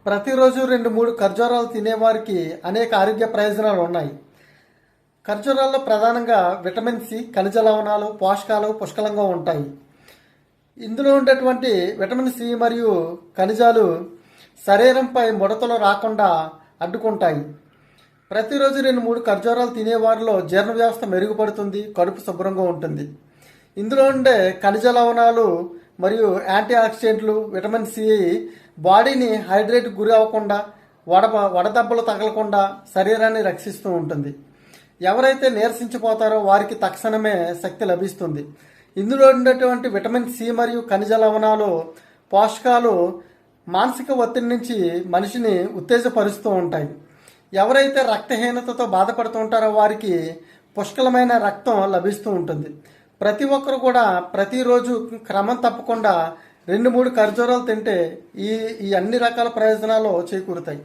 ప్రతిరోజు 2-3 ఖర్జూరాలు తినేవారికి అనేక ఆరోగ్య ప్రయోజనాలు ఉన్నాయి. ఖర్జూరాల్లో ప్రధానంగా విటమిన్ సి, ఖనిజ లవణాలు, పోషకాలు పుష్కలంగా ఉంటాయి. ఇందులో ఉండేటువంటి విటమిన్ సి మరియు ఖనిజాలు శరీరంపై ముడతలు రాకుండా అడ్డుకుంటాయి. ప్రతిరోజు 2-3 ఖర్జూరాలు తినేవారిలో జీర్ణ వ్యవస్థ మెరుగుపడుతుంది, కడుపు శుభ్రంగా ఉంటుంది. ఇందులో ఉండే ఖనిజ లవణాలు మరియు యాంటీ ఆక్సిడెంట్లు, విటమిన్ సి బాడీని హైడ్రేట్ గురి అవ్వకుండా, వడదెబ్బలు తగలకుండా శరీరాన్ని రక్షిస్తూ ఉంటుంది. ఎవరైతే నీరసించిపోతారో వారికి తక్షణమే శక్తి లభిస్తుంది. ఇందులో ఉండేటువంటి విటమిన్ సి మరియు ఖనిజ లవణాలు, పోషకాలు మానసిక ఒత్తిడి నుంచి మనిషిని ఉత్తేజపరుస్తూ ఉంటాయి. ఎవరైతే రక్తహీనతతో బాధపడుతూ ఉంటారో వారికి పుష్కలమైన రక్తం లభిస్తూ ఉంటుంది. ప్రతి ఒక్కరు కూడా ప్రతిరోజు క్రమం తప్పకుండా 2-3 ఖర్జూరాలు తింటే ఈ అన్ని రకాల ప్రయోజనాలు చేకూరుతాయి.